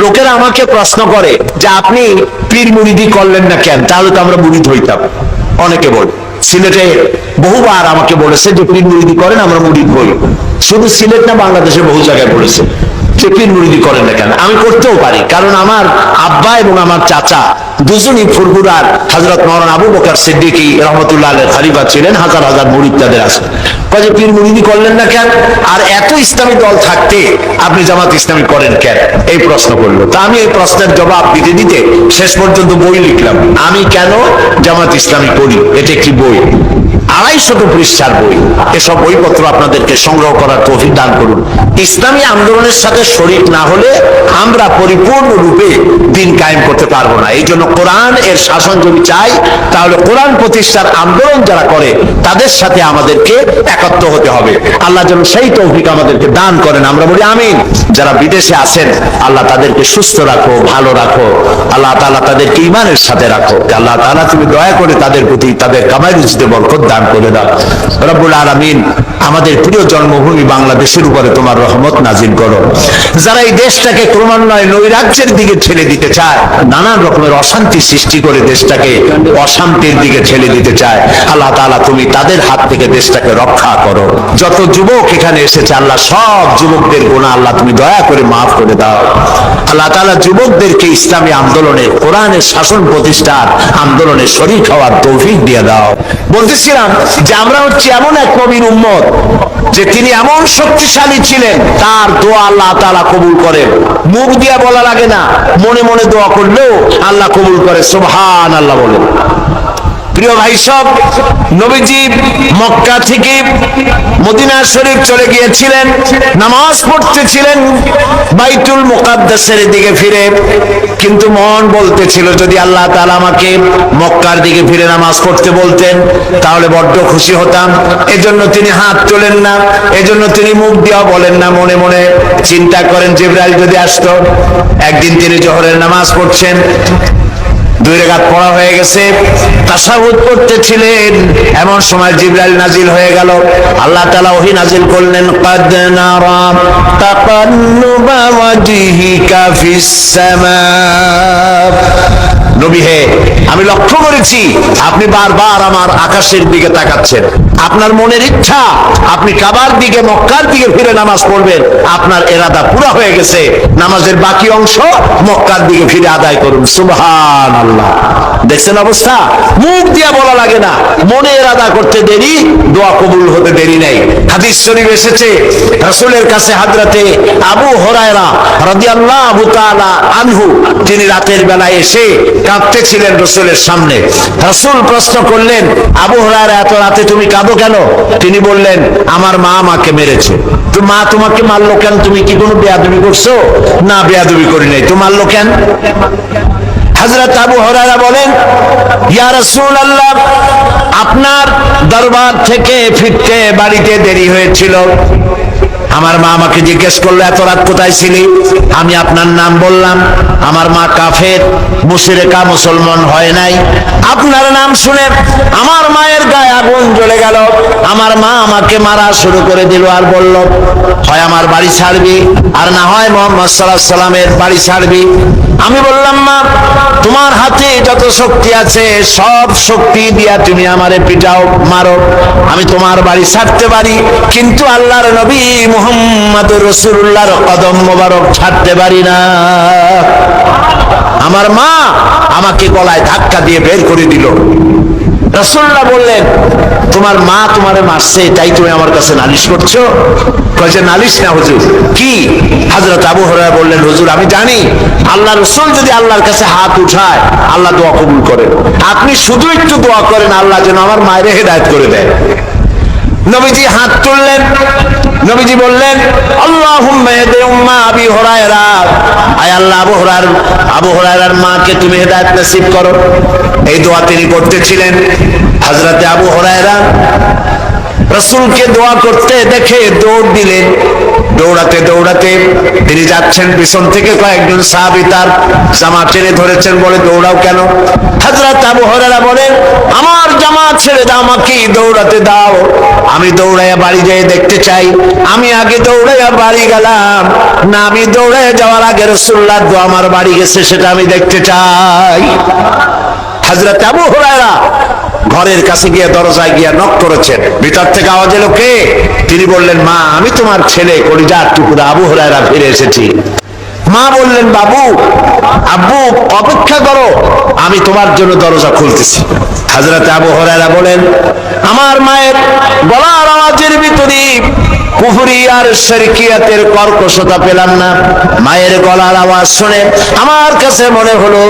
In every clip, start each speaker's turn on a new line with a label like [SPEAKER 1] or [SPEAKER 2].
[SPEAKER 1] লোকেরা আমাকে প্রশ্ন করে যে আপনি পীর মুরিদি করলেন না কেন, তাহলে তো আমরা মুরিদ হইতাম। অনেকে বলে, সিলেটে বহুবার আমাকে বলেছে যে পীর মুরিদি করেন, আমরা মুরিদ হই। শুধু সিলেট না, বাংলাদেশে বহু জায়গায় বলেছে যে পীর মুরিদি করেন না কেন। আমি করতেও পারি, কারণ আমার আব্বা এবং আমার চাচা দুজনই ফুরফুরার হযরত মাওলানা আবু বকর সিদ্দিকী রহমাতুল্লাহ আলাইহির খলিফা ছিলেন। হাজার হাজার মুরিদ তাদের আছে। কাজে পীর মুরিদি করলেন না কেন, আর এত ইসলামী দল থাকতে আপনি জামাত ইসলামী করেন কেন, এই প্রশ্ন করলো। তা আমি এই প্রশ্নের জবাব দিতে দিতে শেষ পর্যন্ত বই লিখলাম, আমি কেন জামাত ইসলামী করি। এটা একটি বই, 250 পৃষ্ঠার বই। এসব বইপত্র আপনাদেরকে সংগ্রহ করার তৌফিক দান করুন। ইসলামী আন্দোলনের সাথে শরীক না হলে আমরা পরিপূর্ণরূপে দিন কায়েম করতে পারবো না। এই জন্য কোরআন এর শাসন যদি চাই, তাহলে কোরআন প্রতিষ্ঠার আন্দোলন যারা করে তাদের সাথে আমাদেরকে একত্র হতে হবে। আল্লাহ যেন সেই তৌফিক আমাদেরকে দান করেন, আমরা বলি আমিন। যারা বিদেশে আছেন, আল্লাহ তাদেরকে সুস্থ রাখো, ভালো রাখো। আল্লাহ তাআলা তাদেরকে ঈমানের সাথে রাখো। আল্লাহ তাআলা তুমি দয়া করে তাদের প্রতি তাদের কামাই রুজিতে বরকত দান করে দাও। রব্বুল আলামিন, আমাদের প্রিয় জন্মভূমি বাংলাদেশের উপরে তোমার রহমত নাজিল করো। যারা এই দেশটাকে ক্রমান্বয়ে নৈরাজ্যের দিকে ঠেলে দিতে চায়, নানান রকমের অশান্তি সৃষ্টি করে দেশটাকে অশান্তির দিকে ঠেলে দিতে চায়, আল্লাহ তাআলা তুমি তাদের হাত থেকে দেশটাকে রক্ষা করো। যত যুবক এখানে এসেছে, আল্লাহ সব যুবকদের গুনাহ আল্লাহ তুমি দয়া করে মাফ করে দাও। আল্লাহ তাআলা যুবকদেরকে ইসলামী আন্দোলনে, কোরআনের শাসন প্রতিষ্ঠার আন্দোলনে শরীক হওয়ার তৌফিক দিয়ে দাও। বলতেছিলাম যে আমরা হচ্ছে এমন এক নবীর উম্মত যে তিনি এমন শক্তিশালী ছিলেন, তার দোয়া আল্লাহ তাআলা কবুল করেন। মুখ দিয়ে বলা লাগে না, মনে মনে দোয়া করলেও আল্লাহ কবুল করে। সুবহানাল্লাহ বলেন। প্রিয় ভাই সব, নবীজি মক্কা থেকে মদিনা শরীফ চলে গিয়েছিলেন, নামাজ পড়তেছিলেন বাইতুল মুকাদ্দাসের দিকে ফিরে, কিন্তু মন বলতেছিল যদি আল্লাহ তাআলা আমাকে মক্কার দিকে ফিরে নামাজ পড়তে বলতেন তাহলে বড্ড খুশি হতাম। এজন্য তিনি হাত তোলেন না, এজন্য তিনি মুখ দিয়া বলেন না, মনে মনে চিন্তা করেন জিবরাইল যদি আসতো। একদিন তিনি জোহরের নামাজ পড়ছেন, 2 রাকাত পড়া হয়ে গেছে, তাশাহুদ করতেছিলেন, এমন সময় জিবরাইল নাজিল হয়ে গেল। আল্লাহ তাআলা ওহী নাজিল করলেন, কাদ নারা তাকাল্লুবা ওয়াজহিকা ফিস সামা। নবী হে, আমি লক্ষ্য করেছি আপনি বারবার আমার আকাশের দিকে তাকাচ্ছেন। আপনার মনের ইচ্ছা আপনি কাবার দিকে, মক্কার দিকে ফিরে নামাজ পড়বেন। আপনার ইরাদা পুরো হয়ে গেছে, নামাজের বাকি অংশ মক্কার দিকে ফিরে আদায় করুন। সুবহানাল্লাহ। দেখছেন অবস্থা? মুখ দিয়ে বলা লাগে না, মনে ইরাদা করতে দেরি, দোয়া কবুল হতে দেরি নাই। হাদিস শরীফ এসেছে, রাসূলের কাছে হযরতে আবু হুরায়রা রাদিয়াল্লাহু তাআলা আনহু, তিনি রাতের বেলায় এসে কাঁদতেছিলেন রাসূলের সামনে। রাসূল প্রশ্ন করলেন, আবু হুরায়রা এত রাতে তুমি কাঁদো কেন? তিনি বললেন, আমার মা আমাকে মেরেছে। তো মা তোমাকে মারলো কেন? তুমি কি কোনো বেয়াদবি করছো? না, বেয়াদবি করি নাই। তো মারলো কেন? হযরত আবু হুরায়রা বলেন, ইয়া রাসূলুল্লাহ, আপনার দরবার থেকে ফিরতে বাড়িতে দেরি হয়েছিল। আমার মা আমাকে জিজ্ঞেস করলো, এত রাত কোথায় ছিলি? আমি আপনার নাম বললাম। আমার মা কাফের, মুশরিকা, মুসলমান হয় নাই। আপনার নাম শুনে আমার মায়ের গায়ে আগুন জ্বলে গেল। আমার মা আমাকে মারা শুরু করে দিল আর বলল, হয় আমার বাড়ি ছাড়বি, আর না হয় মুহাম্মদ সাল্লাল্লাহু আলাইহি সাল্লামের বাড়ি ছাড়বি। আমি বললাম, মা, তোমার হাতে যত শক্তি আছে সব শক্তি দিয়া তুমি আমারে পিটাও, মারো, আমি তোমার বাড়ি ছাড়তে পারি, কিন্তু আল্লাহর নবী মুহাম্মদুর রাসূলুল্লাহর কদম মোবারক ছাড়তে পারি না। আমার মা আমাকে গলায় ধাক্কা দিয়ে বের করে দিল। রাসূলুল্লাহ বললেন, তোমার মা তোমারে মারছে, তাই তুমি আমার কাছে নালিশ করছো? কয় যে নালিশ না হুজুর। কি? হযরত আবু হুরায়রা বললেন, হুজুর আমি জানি আল্লাহ রাসূল যদি আল্লাহর কাছে হাত উঠায় আল্লাহ দোয়া কবুল করেন। আপনি শুধু একটু দোয়া করেন আল্লাহ যেন আমার মায়ের হেদায়েত করে দেয়। নবীজি হাত তুললেন, নবীজি বললেন, আল্লাহুম্মা ইহদি উম্মা আবি হুরায়রা, আয় আল্লাহ আবু হুরায়রার মাকে তুমি হেদায়েত নসিব করো। এই দোয়া তিনি করতেছিলেন। হযরতে আবু হুরায়রা রাসূলকে দোয়া করতে দেখে দৌড় দিলেন, দৌড়াতে দৌড়াতে তিনি যাচ্ছেন, পিছন থেকে কয়েকজন সাহাবী তার জামা টেনে ধরেছেন, বলে দৌড়াও কেন? হযরত আবু হুরায়রা বলেন, আমার জামা ছেড়ে দাও, আমাকে দৌড়াতে দাও, আমি দৌড়াইয়া বাড়ি যেয়ে দেখতে চাই। আমি আগে দৌড়াইয়া বাড়ি গেলাম না, আমি দৌড়াইয়া যাওয়ার আগে রাসূলুল্লাহ আমার বাড়ি গেছে সেটা আমি দেখতে চাই। হযরত আবু হুরায়রা ঘরের কাছে গিয়ে দরজায় গিয়ে নক করেছেন, ভিতর থেকে আওয়াজ এলো, কে? তিনি বললেন, মা, আমি তোমার ছেলে কলিজার টুকরা আবু হুরায়রা ফিরে এসেছি। মা বললেন, বাবু, আব্বু, অপেক্ষা করো, আমি তোমার জন্য দরজা খুলতেছি। হযরত আবু হুরায়রা বলেন, আমার মায়ের গলার আওয়াজের ভিতরে কুফরি আর শিরকিয়াতের কর্কশতা পেলাম না। মায়ের গলার আওয়াজ শুনে আমার কাছে মনে হলো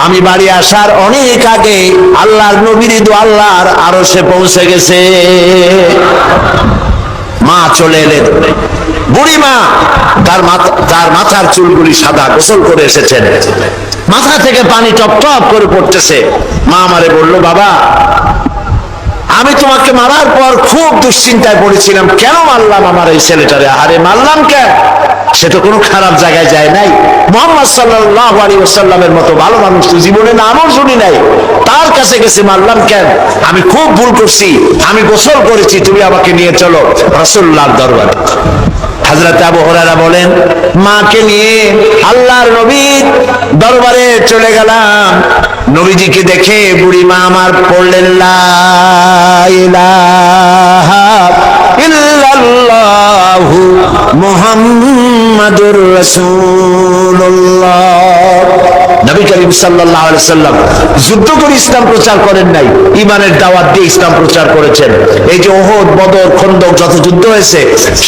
[SPEAKER 1] আমি বাড়ি আসার অনেক আগে আল্লাহর নবীর আল্লাহর আরশে পৌঁছে গেছে। মা চলে এলেন, বুড়ি মা, তার মাথার চুলগুলি সাদা, গোসল করে এসেছেন, মাথা থেকে পানি টপ টপ করে পড়তেছে। মা আমারে বলল, বাবা, আমি তোমাকে মারার পর খুব দুশ্চিন্তায় পড়েছিলাম, কেন মারলাম আমার এই ছেলেটারে? আরে মারলাম কেন? সে তো কোনো খারাপ জায়গায় যায় নাই। মুহাম্মদ সাল্লাল্লাহু আলাইহি ওয়াসাল্লামের মতো ভালো মানুষ তো জীবনে নামও শুনি নাই, তার কাছে গেছে, মারলাম কেন? আমি খুব ভুল করছি, আমি গোসল করেছি, তুমি আমাকে নিয়ে চলো রাসূলুল্লাহর দরবারে। হযরত আবু হুরায়রা বলেন, মাকে নিয়ে আল্লাহর নবীর দরবারে চলে গেলাম। নবীজিকে দেখে বুড়ি মা আমার পড়লেন, লা ইলাহা ইল্লাল্লাহু মুহাম্মাদুর রাসূলুল্লাহ। নবী করিম সাল্লাল্লাহু আলাইহি ওয়াসাল্লাম যুদ্ধ করে ইসলাম প্রচার করেন নাই, ঈমানের দাওয়াত দিয়ে ইসলাম প্রচার করেছেন। এই যে ওহদ, বদর, খন্দক যত যুদ্ধ হয়েছে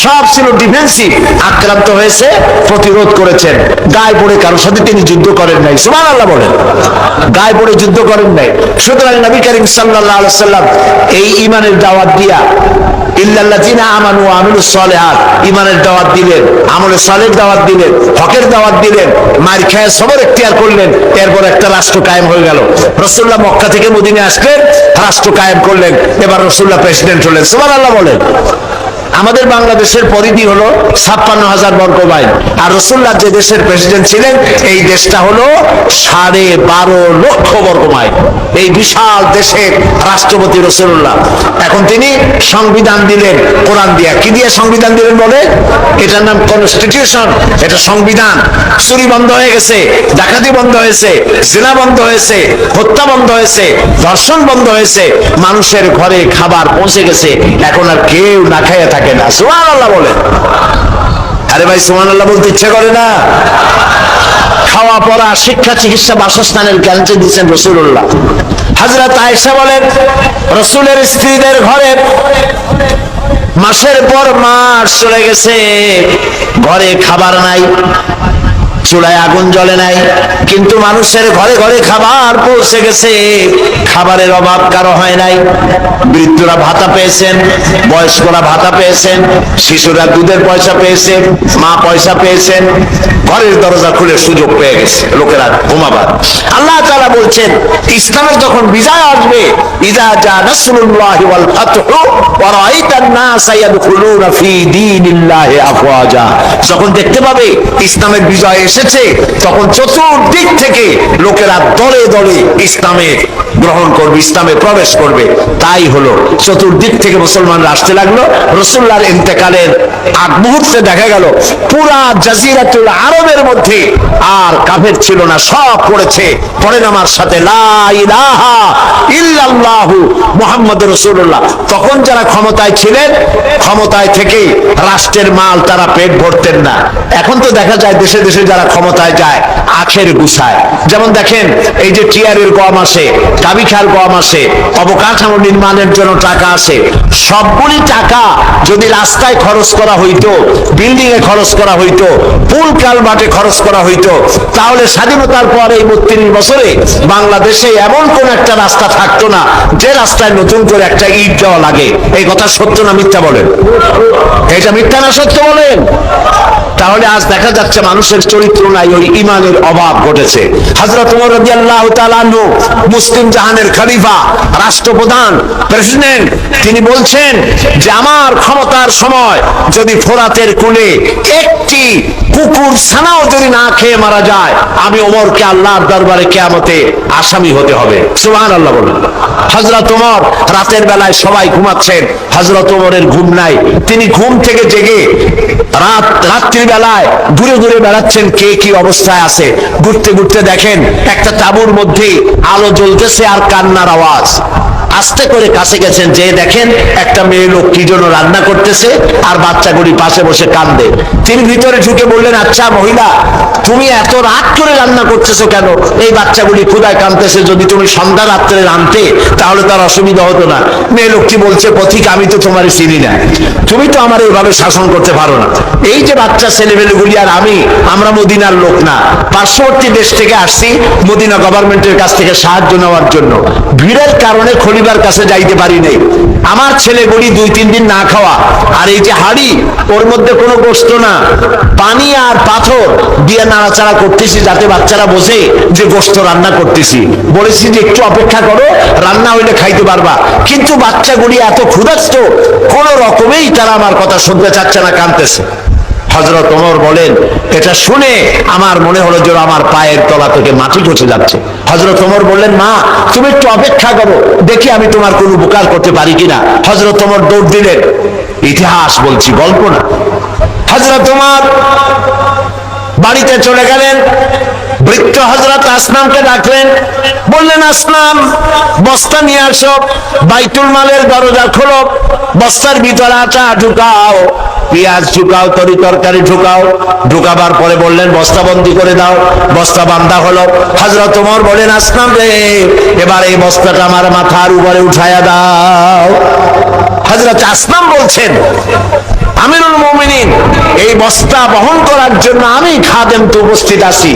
[SPEAKER 1] সব ছিল ডিফেন্সিভ, আক্রান্ত হয়েছে, প্রতিরোধ করেছেন। গায়ে পড়ে কারোর সাথে তিনি যুদ্ধ করেন নাই, সুবহানাল্লাহ বলেন, গায়ে পড়ে যুদ্ধ করেন নাই। সুতরাং নবী করিম সাল্লাল্লাহু আলাইহি ওয়াসাল্লাম এই ঈমানের দাওয়াত দিয়া ইল্লাল্লাযিনা আমানু ওয়া আমিলুস সালিহাত, ঈমানের দাওয়াত দিলেন, আমলে সালের দাওয়াত দিলেন, হকের দাওয়াত দিলেন, মার খেয়ে সবর এখতিয়ার করলেন। এরপর একটা রাষ্ট্র কায়েম হয়ে গেল। রাসূলুল্লাহ মক্কা থেকে মদিনায় আসলেন, রাষ্ট্র কায়েম করলেন। এবার রাসূলুল্লাহ প্রেসিডেন্ট হলেন, সুবহানাল্লাহ বলেন। আমাদের বাংলাদেশের পরিধি হলো ৫৬,০০০ বর্গ মাইল, আর রাসূলুল্লাহ যে দেশের প্রেসিডেন্ট ছিলেন এই দেশটা হলো ১২.৫ লক্ষ বর্গ মাইল। এই বিশাল দেশের রাষ্ট্রপতি রাসূলুল্লাহ। এখন তিনি সংবিধান দিলেন কোরআন দিয়া। কি দিয়ে সংবিধান দিলেন বলে? এটার নাম কনস্টিটিউশন, এটা সংবিধান। চুরি বন্ধ হয়ে গেছে, ডাকাতি বন্ধ হয়েছে, জিনা বন্ধ হয়েছে, হত্যা বন্ধ হয়েছে, ধর্ষণ বন্ধ হয়েছে, মানুষের ঘরে খাবার পৌঁছে গেছে, এখন আর কেউ না খাইয়া থাকে না, সুবহানাল্লাহ বলে। আরে ভাই, সুবহানাল্লাহ বলতে ইচ্ছে করে না? খাওয়া পড়া, শিক্ষা, চিকিৎসা, বাসস্থানের গ্যারান্টি দিচ্ছেন রাসূলুল্লাহ। হযরত আয়েশা বলেন, রাসূলের স্ত্রীদের ঘরে মাসের পর মাস চলে গেছে, ঘরে খাবার নাই, চুলায় আগুন জ্বলে নাই, কিন্তু মানুষের ঘরে ঘরে খাবার পৌঁছে গেছে, খাবারের অভাব কারো হয় নাই। বৃদ্ধরা ভাতা পেয়েছেন, বয়স্করা ভাতা পেয়েছেন, শিশুরা দুধের পয়সা পেয়েছে, মা পয়সা পেয়েছেন, ঘরের দরজা খুলে সুযোগ পেয়ে গেছে লোকেরা ঘুমাবার। আল্লাহ তাআলা বলছেন, ইসলামের যখন বিজয় আসবে, ইযা জা নাসরুল্লাহি ওয়াল ফাতহু ওয়া রাআইতান নাসা ইয়াদখুলুনা ফি দীনিল্লাহি আফওয়াজা, যখন দেখতে পাবে ইসলামের বিজয় এসেছে, তখন চতুর্দিক থেকে লোকেরা দলে দলে ইসলামে গ্রহণ করবে, ইসলামে প্রবেশ করবে। তাই হলো, চতুর্দিক থেকে মুসলমানরা আসতে লাগলো। রাসূলুল্লাহর ইন্তেকালের আগ মুহূর্তে দেখা গেল পুরা জাজিরাতুল আরবের মধ্যে আর কাফের ছিল না, সব পড়েছে। পড়েন আমার সাথে, লা ইলাহা ইল্লাল্লাহু মুহাম্মাদুর রাসূলুল্লাহ। তখন যারা ক্ষমতায় ছিলেন, ক্ষমতায় থেকে রাষ্ট্রের মাল তারা পেট ভরতেন না। এখন তো দেখা যায় দেশে দেশে যারা ক্ষমতায় যায় আখের গুছায়। যেমন দেখেন, এই যে টিআরের গম আসে, কাবিখার গম আসে, অবকাঠামো নির্মাণের জন্য টাকা আসে, সবগুলি টাকা যদি রাস্তায় খরচ করা হইতো, বিল্ডিং এ খরচ করা হইতো, পুল কালভার্টে খরচ করা হইতো, তাহলে স্বাধীনতার পর এই ৩২ বছরে বাংলাদেশে এমন কোন একটা রাস্তা থাকতো না যে রাস্তায় নতুন করে একটা ইট দেওয়া লাগে। এই কথা সত্য না মিথ্যা বলেন? এটা মিথ্যা না সত্য বলেন? তাহলে আজ দেখা যাচ্ছে মানুষের চরিত্র নাই, ওই ইমানের অভাব ঘটেছে। হযরত ওমর রাদিয়াল্লাহু তাআলা আনহু, মুসলিম জাহানের খলিফা, রাষ্ট্রপ্রধান, প্রেসিডেন্ট, তিনি বলছেন যে আমার ক্ষমতার সময় যদি ফোরাতের কূলে একটি কুকুর ছানাও যদি না খেয়ে মারা যায়, আমি ওমরকে আল্লাহর দরবারে কিয়ামতে আসামি হতে হবে। সুবহানাল্লাহ বলুন। হযরত ওমর রাতের বেলায় সবাই ঘুমাচ্ছেন, হযরত ওমরের ঘুম নাই। তিনি ঘুম থেকে জেগে রাত্রি বেলায় ঘুরে ঘুরে বেড়াচ্ছেন কে কি অবস্থায় আছে। ঘুরতে ঘুরতে দেখেন একটা তাঁবুর মধ্যে আলো জ্বলতেছে আর কান্নার আওয়াজ। আস্তে করে কাছে গেছেন, যে দেখেন একটা মেয়ে লোক কি জন্য রান্না করতেছে আর বাচ্চাগুলি পাশে বসে কান্দে। তিনি ভিতরে ঢুকে বললেন, আচ্ছা মহিলা, তুমি এত রাত করে রান্না করতেছো কেন? এই বাচ্চাগুলি ক্ষুধায় কাঁদতেছে, যদি তুমি সন্ধ্যা রাত্রে রাঁধতে তাহলে তার অসুবিধা হতো না। মেয়ে লোকটি বলছে, পথিক আমি তো তোমার চিনি না, তুমি তো আমার এইভাবে শাসন করতে পারো না। এই যে বাচ্চা ছেলেমেয়েগুলি আর আমরা মদিনার লোক না, পার্শ্ববর্তী দেশ থেকে আসছি মদিনা গভর্নমেন্টের কাছ থেকে সাহায্য নেওয়ার জন্য। ভিড়ের কারণে খলিফার কাছে যাইতে পারি নাই। আমার ছেলেগুলি 2-3 দিন না খাওয়া, আর এই যে হাড়ি, ওর মধ্যে কোনো গোশত না, পানি আর পাথর দিয়ে নাড়াচাড়া করতেছি যাতে বাচ্চারা বোঝে যে গোশত রান্না করতেছি। বলেছি যে একটু অপেক্ষা করো, রান্না হইলে খাইতে পারবা। কিন্তু বাচ্চাগুলি এত ক্ষুধার্ত, কোন রকমেই তারা আমার কথা শুনতে চাচ্ছে না, কাঁদতেছে। হযরত ওমর বলেন, এটা শুনে আমার মনে হলো যে আমার পায়ের তলা থেকে মাটি খসে যাচ্ছে। হযরত ওমর বললেন, মা তুমি একটু অপেক্ষা করো, দেখি আমি তোমার কোনো উপকার করতে পারি কিনা। হযরত ওমর দৌড় দিলেন। ইতিহাস বলছি, গল্প না। হযরত ওমর বাড়িতে চলে গেলেন। বৃদ্ধ হযরত আসলামকে ডাকলেন, বললেন, আসলাম বস্তা নিয়ে আসো, বাইতুল মালের দরজা খোলো, বস্তার ভিতরে আটা ঢুকাও, পেঁয়াজ ঢুকাও, তরি তরকারি ঢুকাও। ঢুকাবার পরে বললেন, বস্তা বন্দি করে দাও। বস্তা বান্ধা হলো। হযরত ওমর বলেন, আসলাম রে, এবার এই বস্তাটা আমার মাথার উপরে উঠায়া দাও। হযরত আসলাম বলছেন, আমিরুল মুমিনিন, এই বস্তা বহন করার জন্য আমি খাদেম তো উপস্থিত আছি।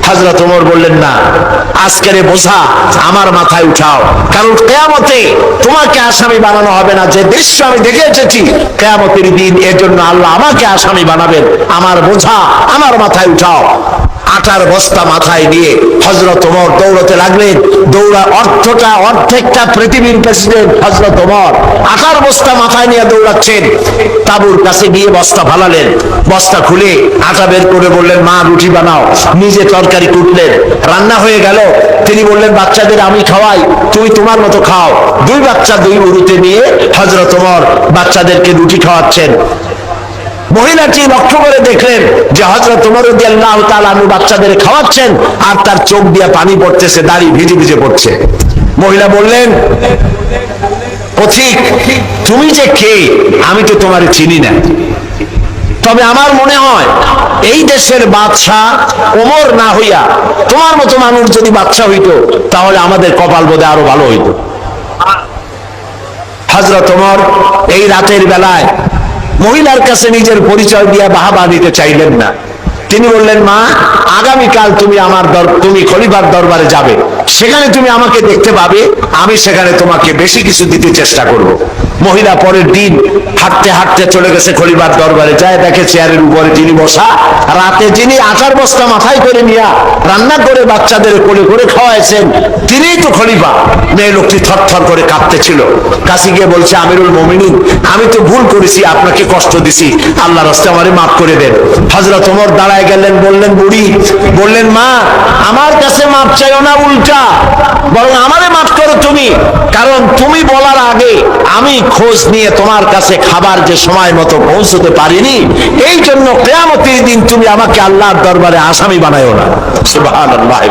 [SPEAKER 1] হযরত ওমর বললেন, না, আজকের বোঝা আমার মাথায় উঠাও, কারণ কিয়ামতে তোমাকে আসামি বানানো হবে না। যে দৃশ্য আমি দেখে এসেছি কিয়ামতের দিন, এর জন্য আল্লাহ আমাকে আসামি বানাবেন। আমার বোঝা আমার মাথায় উঠাও। আটার বস্তা মাথায় নিয়ে হযরত ওমর দৌড়তে লাগলেন। অর্ধেকটা পৃথিবীর প্রেসিডেন্ট হযরত ওমর আটার বস্তা মাথায় নিয়ে দৌড়াচ্ছেন। তাঁবুর কাছে গিয়ে বস্তা ফালালেন। বস্তা খুলে আটা বের করে বললেন, মা রুটি বানাও। নিজে তরকারি কুটলেন, রান্না হয়ে গেল। তিনি বললেন, বাচ্চাদের আমি খাওয়াই, তুমি তোমার মতো খাও। 2 বাচ্চা 2 উরুতে নিয়ে হযরত ওমর বাচ্চাদেরকে রুটি খাওয়াচ্ছেন। মহিলাটি লক্ষ্য করে দেখলেন যে হযরত ওমর রাদিয়াল্লাহু তাআলা আনহু বাচ্চাদের খাওয়াচ্ছেন আর তার চোখ দিয়ে পানি পড়তেছে, দাড়ি ভিজে ভিজে পড়ছে। মহিলা বললেন, পথিক তুমি যে কে, আমি তো তোমারে চিনি না, তবে আমার মনে হয় এই দেশের বাদশাহ ওমর না হইয়া তোমার মতো মানুষ যদি বাদশাহ হইতো তাহলে আমাদের কপাল বোধহয় আরো ভালো হইতো। হযরত ওমর এই রাতের বেলায় মহিলার কাছে নিজের পরিচয় দিয়ে বাহাবা দিতে চাইলেন না। তিনি বললেন, মা আগামীকাল তুমি খলিফার দরবারে যাবে, সেখানে তুমি আমাকে দেখতে পাবে, আমি সেখানে তোমাকে বেশি কিছু দিতে চেষ্টা করব। মহিলা পরের দিন হাঁটতে হাঁটতে চলে গেছে খলিফার দরবারে। যায় দেখে চেয়ারের উপরে যিনি বসা, রাতে যিনি আটার বস্তা মাথায় করে নিয়ে রান্না করে বাচ্চাদের কোলে করে খাওয়াইছেন, তিনিই তো খলিফা। মেয়ে লোকটি থরথর করে কাঁপতেছিল। কাছে গিয়ে বলছে, আমিরুল মুমিনিন, আমি তো ভুল করেছি, আপনাকে কষ্ট দিছি, আল্লাহর রাস্তায় আমারে মাফ করে দেন। হযরত ওমর দাঁড়ায় গেলেন। বললেন, বুড়ি বললেন, মা আমার কাছে মাফ চাইও না, উল্টা বরং আমারে মাফ করো তুমি, কারণ তুমি বলার আগে আমি খোঁজ নিয়ে তোমার কাছে খাবার যে সময় মতো পৌঁছতে পারিনি, এই জন্য কিয়ামতের দিন তুমি আমাকে আল্লাহর দরবারে আসামি বানায়ো না। সুবহানাল্লাহ।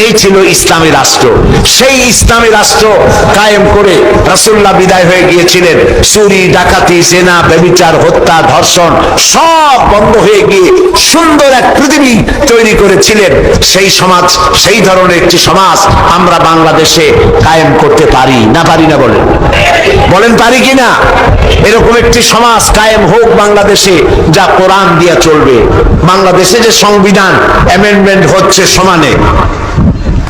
[SPEAKER 1] এই ছিল ইসলামী রাষ্ট্র। সেই ইসলামী রাষ্ট্র কায়েম করে রাসূলুল্লাহ বিদায় হয়ে গিয়েছিলেন। চুরি, ডাকাতি, জেনা, ব্যভিচার, হত্যা, ধর্ষণ সব বন্ধ হয়ে গিয়ে সুন্দর এক পৃথিবী তৈরি করেছিলেন। সেই সমাজ, সেই ধরনের একটি সমাজ আমরা বাংলাদেশে কায়েম করতে পারি না, পারি না? বলেন পারি কিনা? এরকম একটি সমাজ কায়েম হোক বাংলাদেশে, যা কোরআন দিয়ে চলবে। বাংলাদেশে যে সংবিধান অ্যামেন্ডমেন্ট হচ্ছে সমানে,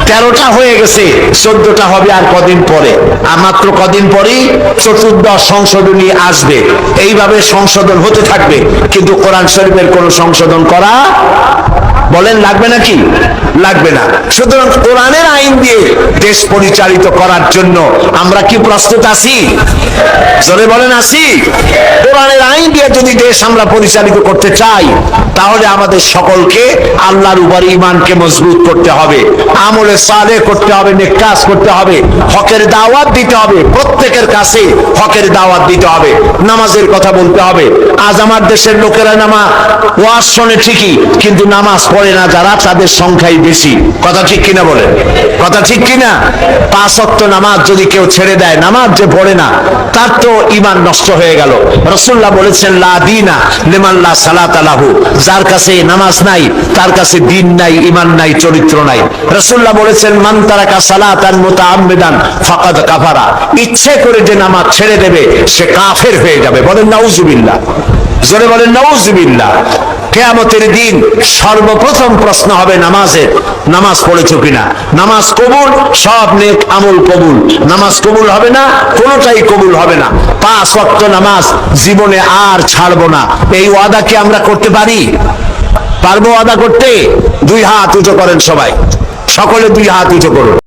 [SPEAKER 1] 13টা হয়ে গেছে, 14টা হবে আর কদিন পরে, আর মাত্র কদিন পরেই চতুর্দশ সংশোধনী আসবে। এইভাবে সংশোধন হতে থাকবে, কিন্তু কোরআন শরীফের কোনো সংশোধন করা বলেন লাগবে নাকি? লাগবে না। সুতরাং কোরআনের আইন দিয়ে দেশ পরিচালিত করার জন্য আমরা কি প্রস্তুত আছি? জোরে বলেন আছি? কোরআনের আইন দিয়ে যদি দেশ আমরা পরিচালিত করতে চাই, তাহলে আমাদের সকলকে আল্লাহর উপর ঈমানকে মজবুত করতে হবে, আমলে সালেহ করতে হবে, নেক কাজ করতে হবে, হকের দাওয়াত দিতে হবে, প্রত্যেকের কাছে হকের দাওয়াত দিতে হবে, নামাজের কথা বলতে হবে। আজ আমার দেশের লোকেরা ওয়াজ শোনে ঠিকই, কিন্তু নামাজ পড়ে না যারা, তাদের সংখ্যাই বেশি। কথা ঠিক কিনা বলেন? কথা ঠিক কিনা? 5 ওয়াক্ত নামাজ যদি কেউ ছেড়ে দেয়, নামাজ যে পড়ে না, তার তো ঈমান নষ্ট হয়ে গেল। রাসূলুল্লাহ বলেছেন, লা দীনা লিমান লা সালাতা লাহু, যার কাছে নামাজ নাই তার কাছে দ্বীন নাই, ঈমান নাই, চরিত্র নাই। রাসূলুল্লাহ বলেছেন, মান তারাকা সালাতান মুতাআম্মিদান ফাকাদ কাফারা, ইচ্ছে করে যে নামাজ ছেড়ে দেবে সে কাফের হয়ে যাবে। বলেন নাউজুবিল্লাহ, জোরে বলেন নাউজুবিল্লাহ। কিয়ামতের দিন সর্বপ্রথম প্রশ্ন হবে নামাজের, নামাজ পড়েছো কিনা। নামাজ কবুল, সব নেক আমল কবুল। নামাজ কবুল হবে না, কোনোটাই কবুল হবে না। 5 ওয়াক্ত নামাজ জীবনে আর ছাড়বো না, এই ওয়াদা কি আমরা করতে পারি? পারবো ওয়াদা করতে? 2 হাত উঁচু করেন সবাই, সকলে 2 হাত উঁচু করুন।